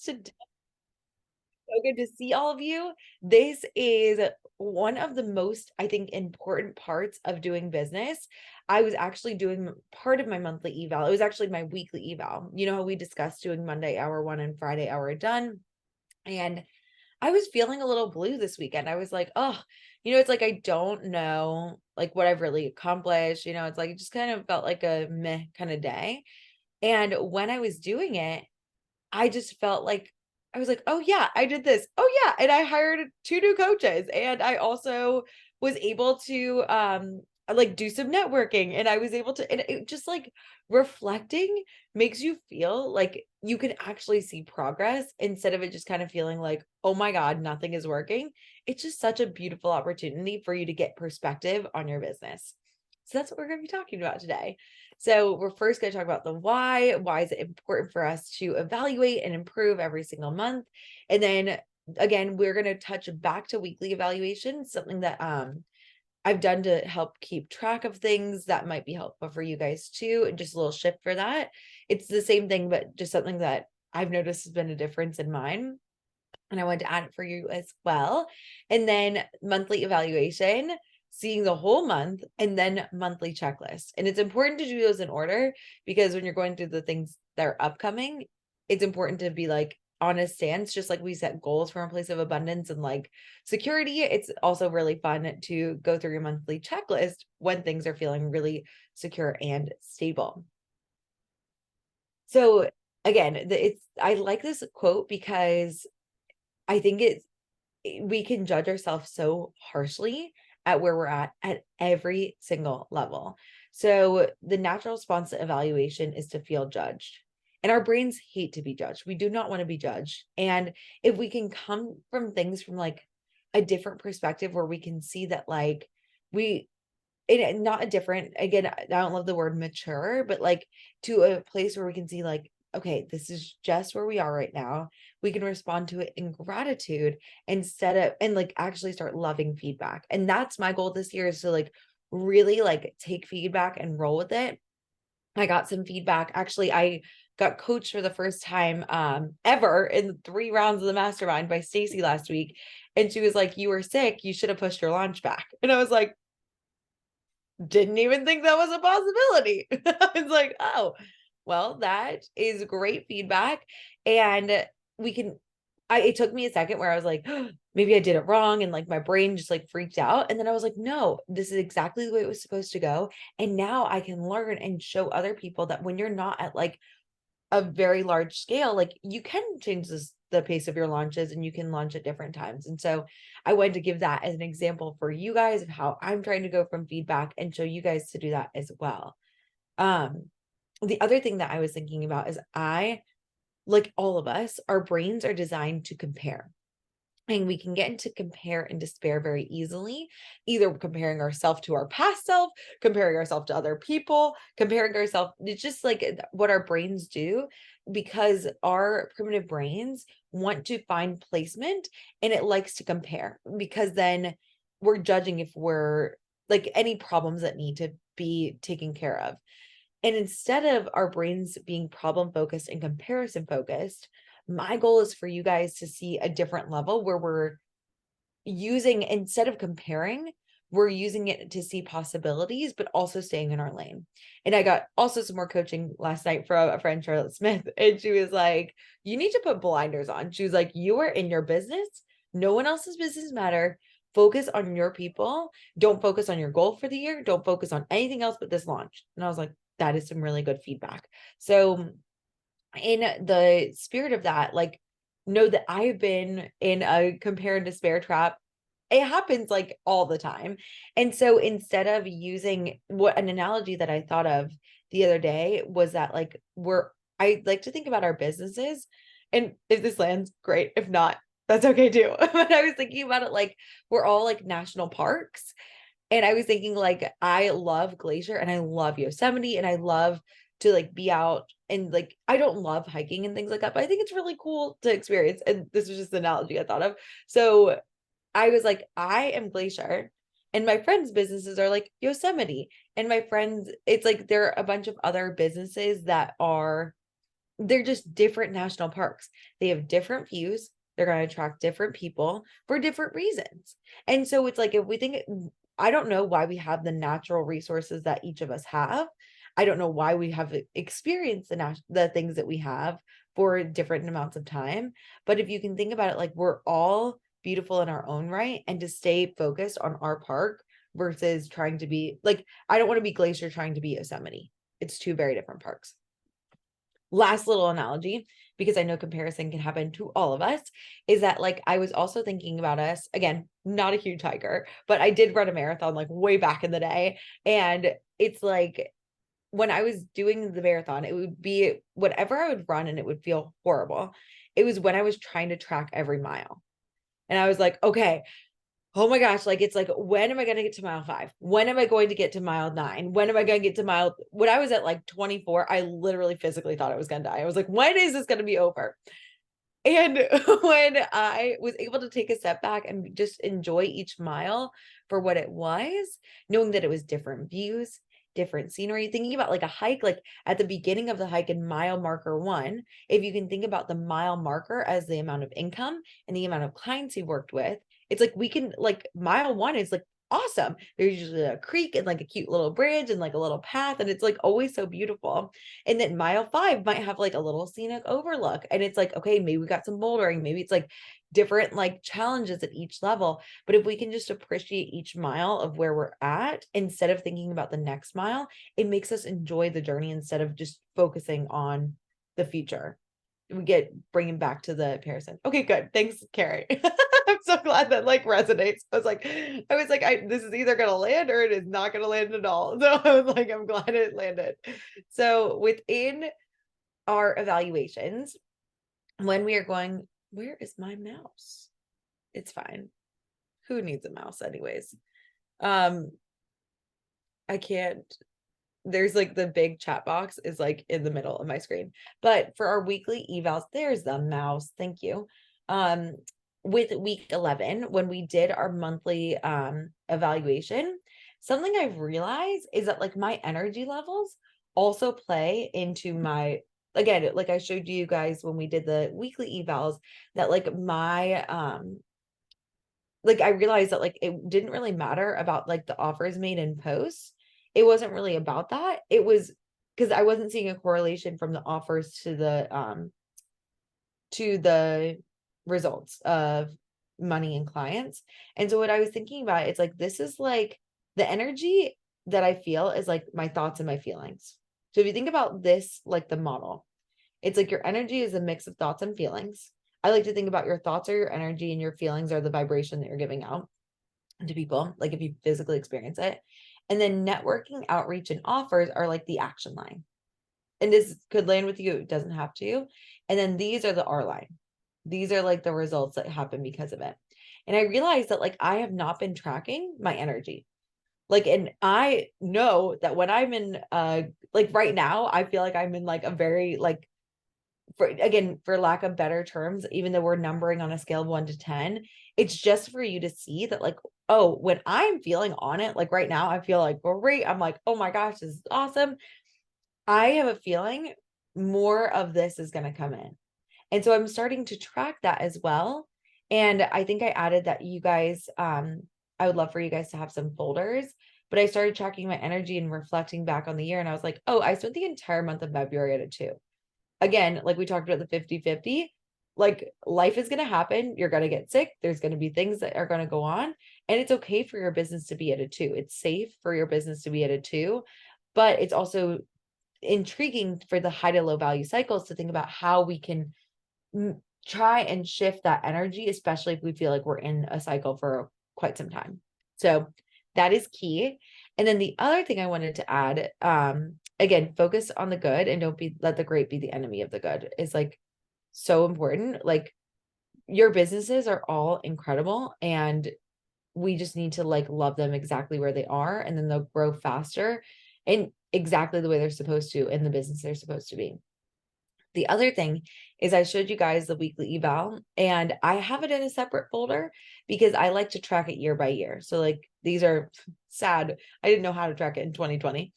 podcast today. So good to see all of you. This is one of the most, I think, important parts of doing business. I was actually doing part of my monthly eval. It was actually my weekly eval. You know how we discussed doing Monday hour one and Friday hour done. And I was feeling a little blue this weekend. I was like, oh, it's like I don't know like what I've really accomplished. It's like it just kind of felt like a meh kind of day. And when I was doing it, I just felt like I was like, "Oh, yeah, I did this. Oh, yeah." And I hired 2 new coaches, and I also was able to, like, do some networking, and I was able to and it just, like, reflecting makes you feel like you can actually see progress instead of it just kind of feeling like, "Oh my god, nothing is working." It's just such a beautiful opportunity for you to get perspective on your business. So that's what we're gonna be talking about today. So we're first going to talk about the why. Why is it important for us to evaluate and improve every single month? And then again, we're going to touch back to weekly evaluations, something that I've done to help keep track of things that might be helpful for you guys too. And just a little shift for that. It's the same thing, but just something that I've noticed has been a difference in mine. And I wanted to add it for you as well. And then monthly evaluation, seeing the whole month, and then monthly checklist. And it's important to do those in order because when you're going through the things that are upcoming, it's important to be like on a stance, just like we set goals from a place of abundance and like security. It's also really fun to go through your monthly checklist when things are feeling really secure and stable. So again, I like this quote because I think we can judge ourselves so harshly at where we're at every single level. So the natural response to evaluation is to feel judged. And our brains hate to be judged. We do not want to be judged. And if we can come from things from like a different perspective where we can see that like we not a different, again, I don't love the word mature, but like to a place where we can see like, okay, this is just where we are right now. We can respond to it in gratitude instead of and like actually start loving feedback. And that's my goal this year is to like really like take feedback and roll with it. I got some feedback. Actually, I got coached for the first time ever in 3 rounds of the mastermind by Stacy last week. And she was like, "You were sick. You should have pushed your launch back." And I was like, didn't even think that was a possibility. I was like, "Oh, well, that is great feedback." And we can it took me a second where I was like, maybe I did it wrong. And like my brain just like freaked out. And then I was like, no, this is exactly the way it was supposed to go. And now I can learn and show other people that when you're not at like a very large scale, like you can change the pace of your launches and you can launch at different times. And so I wanted to give that as an example for you guys of how I'm trying to go from feedback and show you guys to do that as well. Um, the other thing that I was thinking about is like all of us, our brains are designed to compare. And we can get into compare and despair very easily, either comparing ourselves to our past self, comparing ourselves to other people, comparing ourselves. It's just like what our brains do because our primitive brains want to find placement and it likes to compare because then we're judging if we're like any problems that need to be taken care of. And instead of our brains being problem focused and comparison focused, my goal is for you guys to see a different level where we're using, instead of comparing, we're using it to see possibilities, but also staying in our lane. And I got also some more coaching last night from a friend, Charlotte Smith, and she was like, you need to put blinders on. She was like, you are in your business. No one else's business matter. Focus on your people. Don't focus on your goal for the year. Don't focus on anything else but this launch. And I was like, that is some really good feedback. So in the spirit of that, like, know that I've been in a compare and despair trap. It happens like all the time. And so instead of using what an analogy that I thought of the other day was that like I like to think about our businesses. And if this lands, great. If not, that's okay too. But I was thinking about it like we're all like national parks. And I was thinking like I love Glacier and I love Yosemite and I love to like be out and like I don't love hiking and things like that, but I think it's really cool to experience. And this was just the analogy I thought of. So I was like, I am Glacier and my friends' businesses are like Yosemite. And my friends, it's like there are a bunch of other businesses that are they're just different national parks. They have different views. They're going to attract different people for different reasons. And so it's like, if we think, I don't know why we have the natural resources that each of us have. I don't know why we have experienced the things that we have for different amounts of time. But if you can think about it, like, we're all beautiful in our own right, and to stay focused on our park versus trying to be like, I don't want to be Glacier trying to be Yosemite. It's two very different parks. Last little analogy, because I know comparison can happen to all of us, is that, like, I was also thinking about us, again, not a huge hiker, but I did run a marathon like way back in the day. And it's like, when I was doing the marathon, it would be whatever I would run and it would feel horrible. It was when I was trying to track every mile. And I was like, okay, oh my gosh, like, it's like, when am I going to get to mile 5? When am I going to get to mile 9? When am I going to get to when I was at like 24, I literally physically thought I was going to die. I was like, when is this going to be over? And when I was able to take a step back and just enjoy each mile for what it was, knowing that it was different views, different scenery, thinking about like a hike, like at the beginning of the hike in mile marker 1, if you can think about the mile marker as the amount of income and the amount of clients you worked with, it's like, we can, like, mile 1 is like awesome. There's usually a creek and like a cute little bridge and like a little path, and it's like always so beautiful. And then mile 5 might have like a little scenic overlook. And it's like, okay, maybe we got some bouldering, maybe it's like different like challenges at each level. But if we can just appreciate each mile of where we're at instead of thinking about the next mile, it makes us enjoy the journey instead of just focusing on the future. We get bringing back to the comparison. Okay, good. Thanks, Carrie. I'm so glad that like resonates. This is either gonna land or it is not gonna land at all. So I was like, I'm glad it landed. So within our evaluations, when we are going, where is my mouse? It's fine. Who needs a mouse anyways? I can't, there's like the big chat box is like in the middle of my screen. But for our weekly evals, there's the mouse. Thank you. With week 11, when we did our monthly evaluation, something I've realized is that like my energy levels also play into my, again, like I showed you guys when we did the weekly evals, that like my like, I realized that like it didn't really matter about like the offers made in posts. It wasn't really about that. It was because I wasn't seeing a correlation from the offers to the results of money and clients. And so what I was thinking about, it's like, this is like the energy that I feel is like my thoughts and my feelings. So if you think about this, like the model, it's like your energy is a mix of thoughts and feelings. I like to think about your thoughts are your energy and your feelings are the vibration that you're giving out to people, like if you physically experience it. And then networking, outreach, and offers are like the action line. And this could land with you, it doesn't have to. And then these are the R line. These are like the results that happen because of it. And I realized that like I have not been tracking my energy. Like, and I know that when I'm in like right now, I feel like I'm in like a very like, for lack of better terms, even though we're numbering on a scale of 1 to 10, it's just for you to see that like, oh, when I'm feeling on it, like right now, I feel like great. I'm like, oh my gosh, this is awesome. I have a feeling more of this is going to come in. And so I'm starting to track that as well. And I think I added that you guys, I would love for you guys to have some folders, but I started tracking my energy and reflecting back on the year. And I was like, oh, I spent the entire month of February at a 2. Again, like we talked about the 50-50, like life is going to happen. You're going to get sick. There's going to be things that are going to go on. And it's okay for your business to be at a 2. It's safe for your business to be at a 2, but it's also intriguing for the high to low value cycles to think about how we can try and shift that energy, especially if we feel like we're in a cycle for quite some time. So that is key. And then the other thing I wanted to add, again, focus on the good and don't let the great be the enemy of the good, is like so important. Like your businesses are all incredible and we just need to like love them exactly where they are, and then they'll grow faster and exactly the way they're supposed to in the business they're supposed to be. The other thing is I showed you guys the weekly eval and I have it in a separate folder because I like to track it year by year. So like these are sad. I didn't know how to track it in 2020.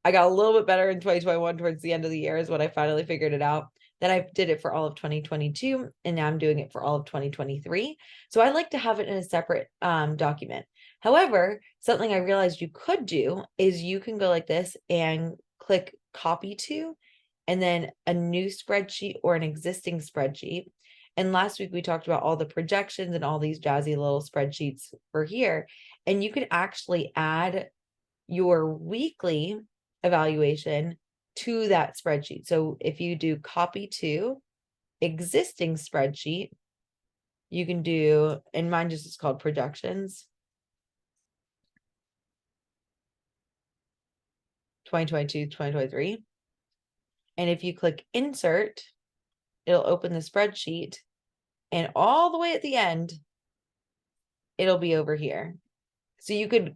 I got a little bit better in 2021 towards the end of the year is when I finally figured it out. Then I did it for all of 2022, and now I'm doing it for all of 2023. So I like to have it in a separate document. However, something I realized you could do is you can go like this and click copy to, and then a new spreadsheet or an existing spreadsheet. And last week we talked about all the projections and all these jazzy little spreadsheets for here. And you can actually add your weekly evaluation to that spreadsheet. So if you do copy to existing spreadsheet, you can do, and mine just is called projections 2022, 2023. And if you click insert, it'll open the spreadsheet, and all the way at the end, it'll be over here. So you could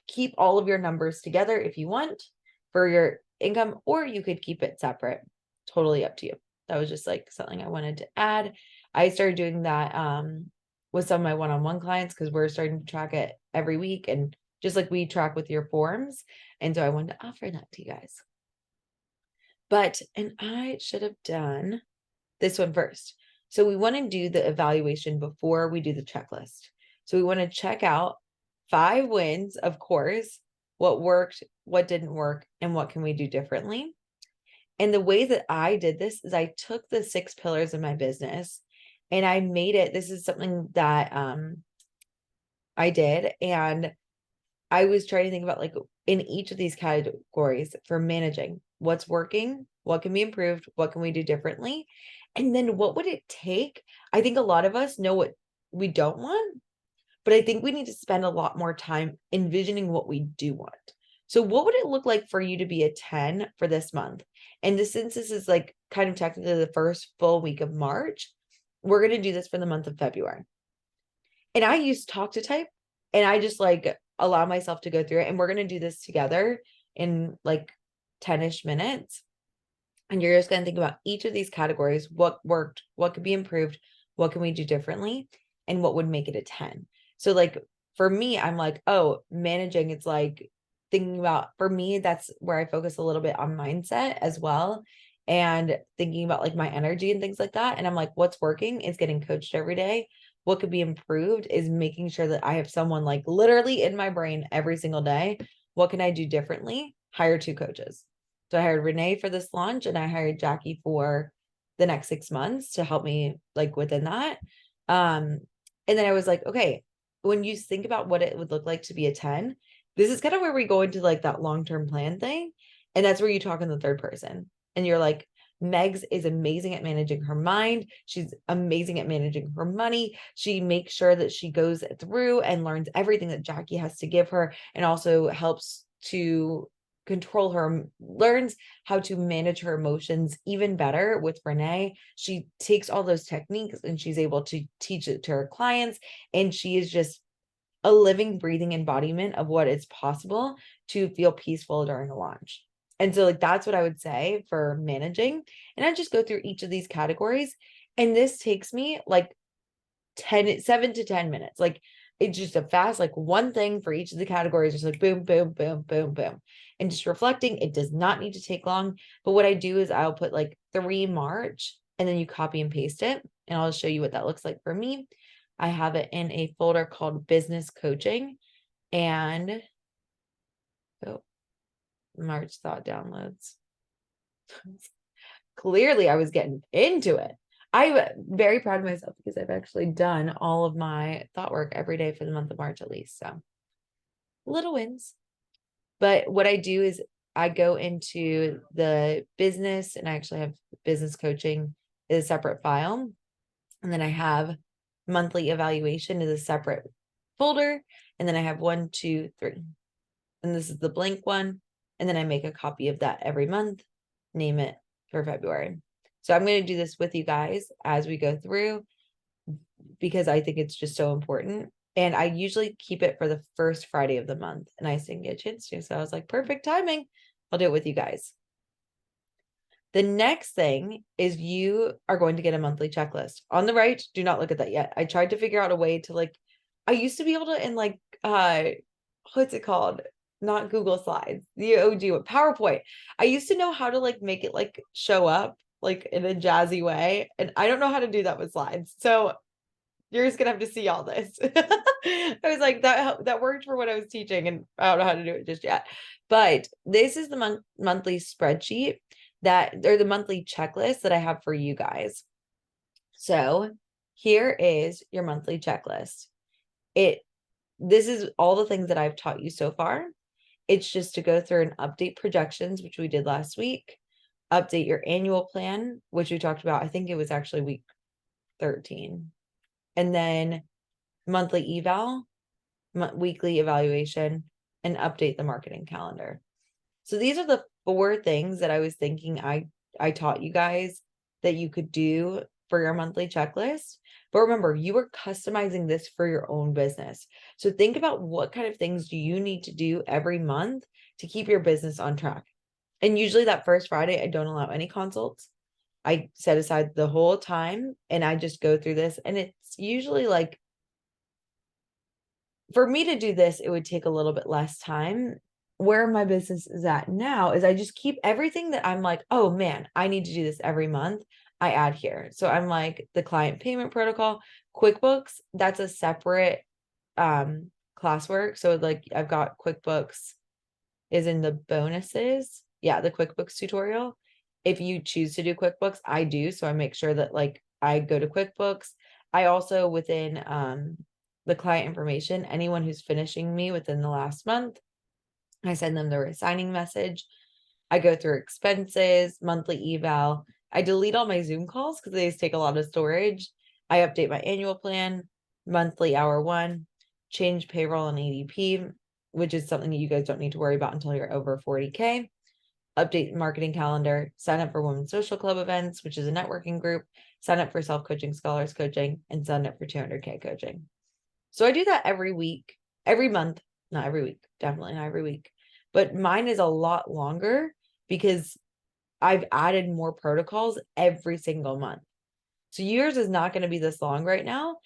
keep all of your numbers together if you want for your income, or you could keep it separate. Totally up to you. That was just like something I wanted to add. I started doing that with some of my one-on-one clients because we're starting to track it every week, and just like we track with your forms. And so I wanted to offer that to you guys. But, and I should have done this one first. So we want to do the evaluation before we do the checklist. So we want to check out 5 wins, of course, what worked, what didn't work, and what can we do differently. And the way that I did this is I took the 6 pillars of my business and I made it, this is something that I did, and I was trying to think about like in each of these categories for managing what's working, what can be improved, what can we do differently, and then what would it take? I think a lot of us know what we don't want, but I think we need to spend a lot more time envisioning what we do want. So what would it look like for you to be a 10 for this month? And since this is like kind of technically the first full week of March, we're going to do this for the month of February. And I use Talk to Type, and I just like allow myself to go through it. And we're going to do this together in like 10-ish minutes. And you're just going to think about each of these categories, what worked, what could be improved, what can we do differently, and what would make it a 10. So like for me, I'm like, oh, managing, it's like thinking about, for me, that's where I focus a little bit on mindset as well, and thinking about like my energy and things like that. And I'm like, what's working is getting coached every day. What could be improved is making sure that I have someone like literally in my brain every single day. What can I do differently? Hire 2 coaches. So I hired Renee for this launch, and I hired Jackie for the next 6 months to help me like within that. And then I was like, okay, when you think about what it would look like to be a 10, this is kind of where we go into like that long-term plan thing. And that's where you talk in the third person. And you're like, Megs is amazing at managing her mind. She's amazing at managing her money. She makes sure that she goes through and learns everything that Jackie has to give her, and also helps to control her, learns how to manage her emotions even better with Renee. She takes all those techniques and she's able to teach it to her clients. And she is just a living, breathing embodiment of what is possible to feel peaceful during a launch. And so like that's what I would say for managing. And I just go through each of these categories. And this takes me like 7 to 10 minutes. Like it's just a fast, like one thing for each of the categories, just like boom, boom, boom, boom, boom. And just reflecting, it does not need to take long. But what I do is I'll put like 3 March, and then you copy and paste it. And I'll show you what that looks like for me. I have it in a folder called business coaching, and oh, March thought downloads. Clearly I was getting into it. I'm very proud of myself because I've actually done all of my thought work every day for the month of March at least. So little wins. But what I do is I go into the business, and I actually have business coaching is a separate file. And then I have monthly evaluation is a separate folder. And then I have 1, 2, 3. And this is the blank one. And then I make a copy of that every month, name it for February. So I'm going to do this with you guys as we go through, because I think it's just so important. And I usually keep it for the first Friday of the month, and I didn't get a chance to. So I was like, perfect timing. I'll do it with you guys. The next thing is you are going to get a monthly checklist. On the right, do not look at that yet. I tried to figure out a way to like, I used to be able to in like, what's it called? Not Google Slides, the OG PowerPoint. I used to know how to like make it like show up like in a jazzy way. And I don't know how to do that with slides. So you're just gonna have to see all this. I was like, that worked for what I was teaching, and I don't know how to do it just yet. But this is the monthly spreadsheet or the monthly checklist that I have for you guys. So here is your monthly checklist. This is all the things that I've taught you so far. It's just to go through and update projections, which we did last week, update your annual plan, which we talked about. I think it was actually week 13. And then monthly eval, weekly evaluation, and update the marketing calendar. So these are the 4 things that I was thinking I taught you guys that you could do for your monthly checklist. But remember, you are customizing this for your own business. So think about what kind of things do you need to do every month to keep your business on track. And usually that first Friday, I don't allow any consults. I set aside the whole time and I just go through this. And it's usually like, for me to do this, it would take a little bit less time. Where my business is at now is I just keep everything that I'm like, oh man, I need to do this every month. I add here. So I'm like the client payment protocol, QuickBooks, that's a separate classwork. So like I've got QuickBooks is in the bonuses. Yeah, the QuickBooks tutorial. If you choose to do QuickBooks, I do. So I make sure that like I go to QuickBooks. I also within the client information, anyone who's finishing me within the last month, I send them the resigning message. I go through expenses, monthly eval. I delete all my Zoom calls because they take a lot of storage. I update my annual plan, monthly hour 1, change payroll and ADP, which is something you guys don't need to worry about until you're over 40K. Update marketing calendar, sign up for Women's Social Club events, which is a networking group, sign up for self-coaching scholars coaching, and sign up for 200K coaching. So I do that every week, every month, not every week, definitely not every week. But mine is a lot longer because I've added more protocols every single month. So yours is not going to be this long right now.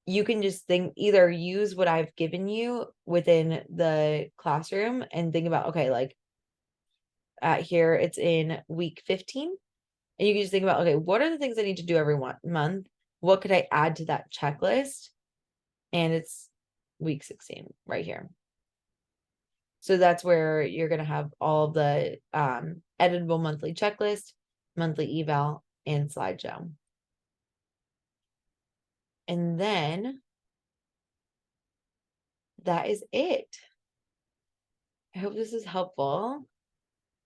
You can just either use what I've given you within the classroom and think about, okay, like here it's in week 15. And you can just think about, okay, what are the things I need to do every month? What could I add to that checklist? And it's week 16 right here. So that's where you're going to have all the editable monthly checklist, monthly eval, and slideshow. And then that is it. I hope this is helpful.